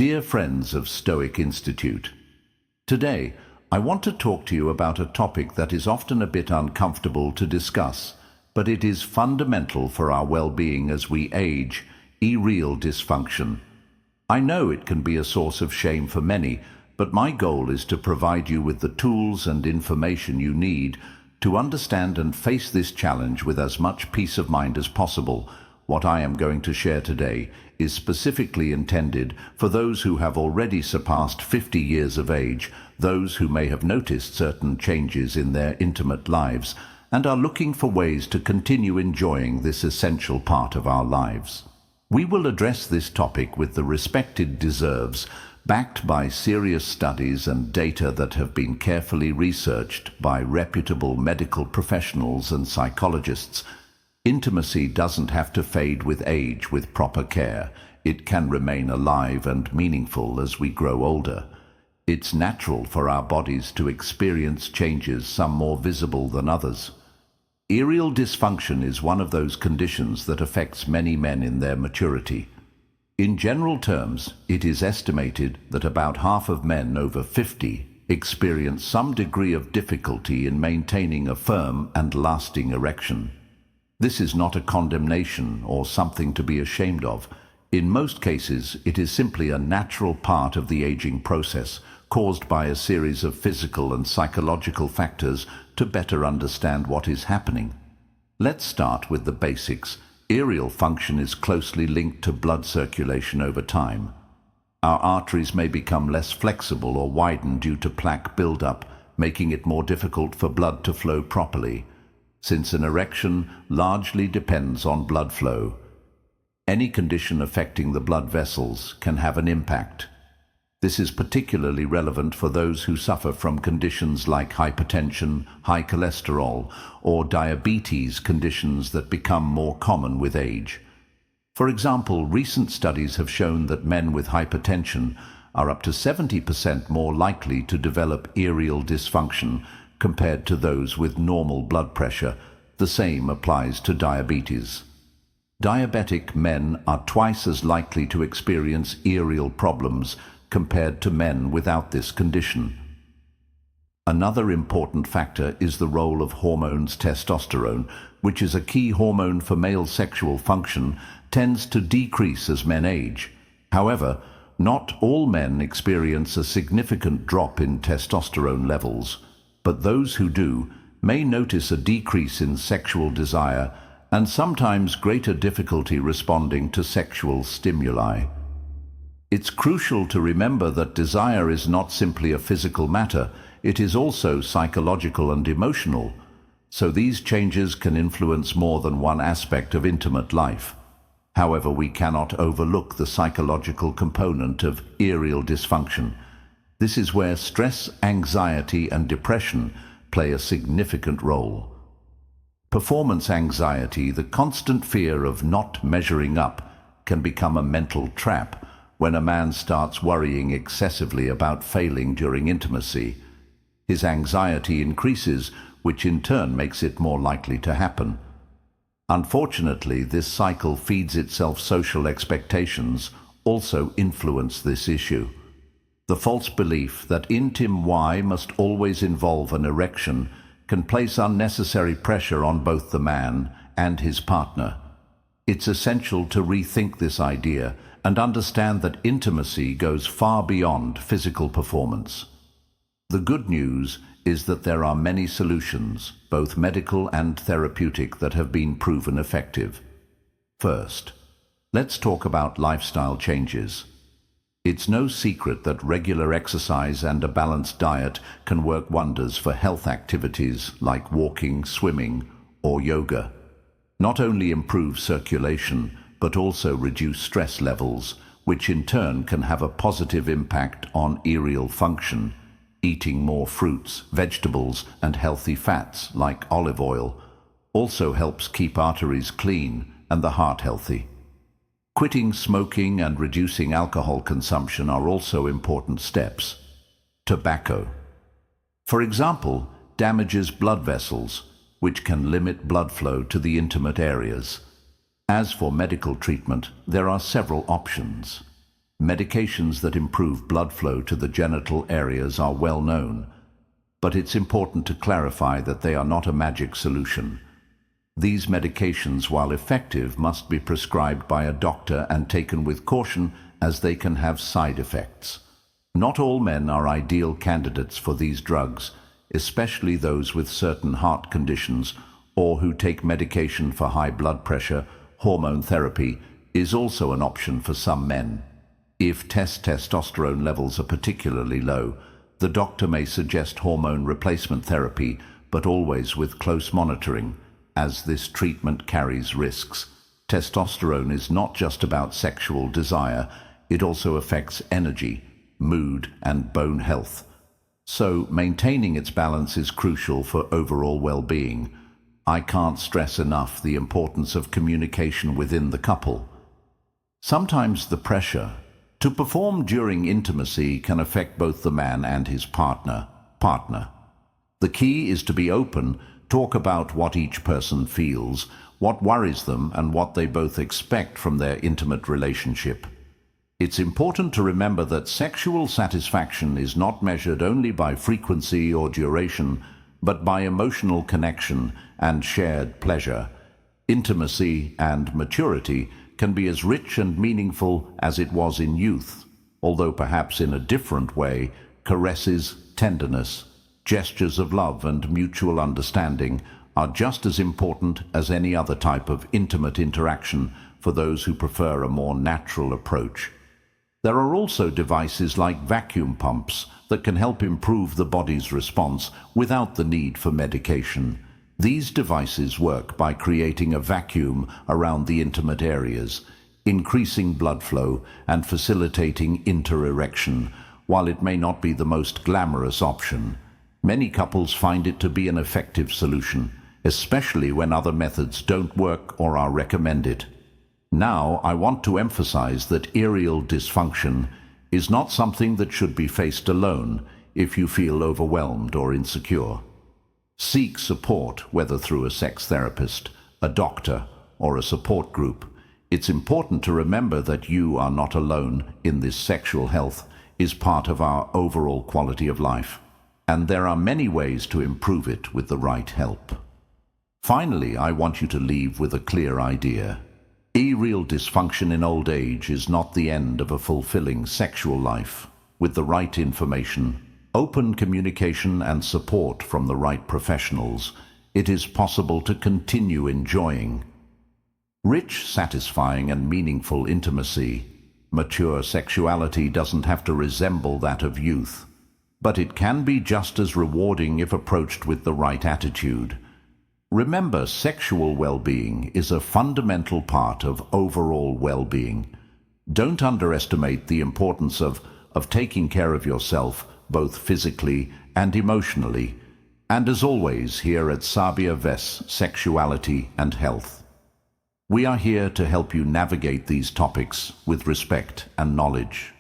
Dear friends of Stoic Institute, today I want to talk to you about a topic that is often a bit uncomfortable to discuss, but it is fundamental for our well-being as we age: erectile dysfunction. I know it can be a source of shame for many, but my goal is to provide you with the tools and information you need to understand and face this challenge with as much peace of mind as possible. What I am going to share today is specifically intended for those who have already surpassed 50 years of age, those who may have noticed certain changes in their intimate lives and are looking for ways to continue enjoying this essential part of our lives. We will address this topic with the respect it deserves, backed by serious studies and data that have been carefully researched by reputable medical professionals and psychologists. Intimacy doesn't have to fade with age with proper care. It can remain alive and meaningful as we grow older. It's natural for our bodies to experience changes, some more visible than others. Erectile dysfunction is one of those conditions that affects many men in their maturity. In general terms, it is estimated that about half of men over 50 experience some degree of difficulty in maintaining a firm and lasting erection. This is not a condemnation or something to be ashamed of. In most cases, it is simply a natural part of the aging process, caused by a series of physical and psychological factors. To better understand what is happening, let's start with the basics. Erectile function is closely linked to blood circulation over time. Our arteries may become less flexible or widen due to plaque buildup, making it more difficult for blood to flow properly. Since an erection largely depends on blood flow, any condition affecting the blood vessels can have an impact. This is particularly relevant for those who suffer from conditions like hypertension, high cholesterol, or diabetes, conditions that become more common with age. For example, recent studies have shown that men with hypertension are up to 70% more likely to develop erectile dysfunction compared to those with normal blood pressure. The same applies to diabetes. Diabetic men are twice as likely to experience erectile problems compared to men without this condition. Another important factor is the role of hormones. Testosterone, which is a key hormone for male sexual function, tends to decrease as men age. However, not all men experience a significant drop in testosterone levels, but those who do may notice a decrease in sexual desire and sometimes greater difficulty responding to sexual stimuli. It's crucial to remember that desire is not simply a physical matter, it is also psychological and emotional, so these changes can influence more than one aspect of intimate life. However, we cannot overlook the psychological component of erectile dysfunction. This is where stress, anxiety, and depression play a significant role. Performance anxiety, the constant fear of not measuring up, can become a mental trap when a man starts worrying excessively about failing during intimacy. His anxiety increases, which in turn makes it more likely to happen. Unfortunately, this cycle feeds itself. Social expectations also influence this issue. The false belief that intimacy must always involve an erection can place unnecessary pressure on both the man and his partner. It's essential to rethink this idea and understand that intimacy goes far beyond physical performance. The good news is that there are many solutions, both medical and therapeutic, that have been proven effective. First, let's talk about lifestyle changes. It's no secret that regular exercise and a balanced diet can work wonders for health. Activities like walking, swimming, or yoga not only improve circulation, but also reduce stress levels, which in turn can have a positive impact on erectile function. Eating more fruits, vegetables, and healthy fats like olive oil also helps keep arteries clean and the heart healthy. Quitting smoking and reducing alcohol consumption are also important steps. Tobacco, for example, damages blood vessels, which can limit blood flow to the intimate areas. As for medical treatment, there are several options. Medications that improve blood flow to the genital areas are well known, but it's important to clarify that they are not a magic solution. These medications, while effective, must be prescribed by a doctor and taken with caution, as they can have side effects. Not all men are ideal candidates for these drugs, especially those with certain heart conditions or who take medication for high blood pressure. Hormone therapy is also an option for some men. If testosterone levels are particularly low, the doctor may suggest hormone replacement therapy, but always with close monitoring, as this treatment carries risks. Testosterone is not just about sexual desire, it also affects energy, mood, and bone health. So maintaining its balance is crucial for overall well-being. I can't stress enough the importance of communication within the couple. Sometimes the pressure to perform during intimacy can affect both the man and his partner. The key is to be open, talk about what each person feels, what worries them, and what they both expect from their intimate relationship. It's important to remember that sexual satisfaction is not measured only by frequency or duration, but by emotional connection and shared pleasure. Intimacy and maturity can be as rich and meaningful as it was in youth, although perhaps in a different way. Caresses, tenderness, gestures of love, and mutual understanding are just as important as any other type of intimate interaction for those who prefer a more natural approach. There are also devices like vacuum pumps that can help improve the body's response without the need for medication. These devices work by creating a vacuum around the intimate areas, increasing blood flow and facilitating intererection. While it may not be the most glamorous option, many couples find it to be an effective solution, especially when other methods don't work or are recommended. Now, I want to emphasize that erectile dysfunction is not something that should be faced alone if you feel overwhelmed or insecure. Seek support, whether through a sex therapist, a doctor, or a support group. It's important to remember that you are not alone in this. Sexual health is part of our overall quality of life, and there are many ways to improve it with the right help. Finally, I want you to leave with a clear idea. Erectile dysfunction in old age is not the end of a fulfilling sexual life. With the right information, open communication, and support from the right professionals, it is possible to continue enjoying rich, satisfying, and meaningful intimacy. Mature sexuality doesn't have to resemble that of youth, but it can be just as rewarding if approached with the right attitude. Remember, sexual well-being is a fundamental part of overall well-being. Don't underestimate the importance of taking care of yourself, both physically and emotionally. And as always, here at Sabia Ves Sexuality and Health, we are here to help you navigate these topics with respect and knowledge.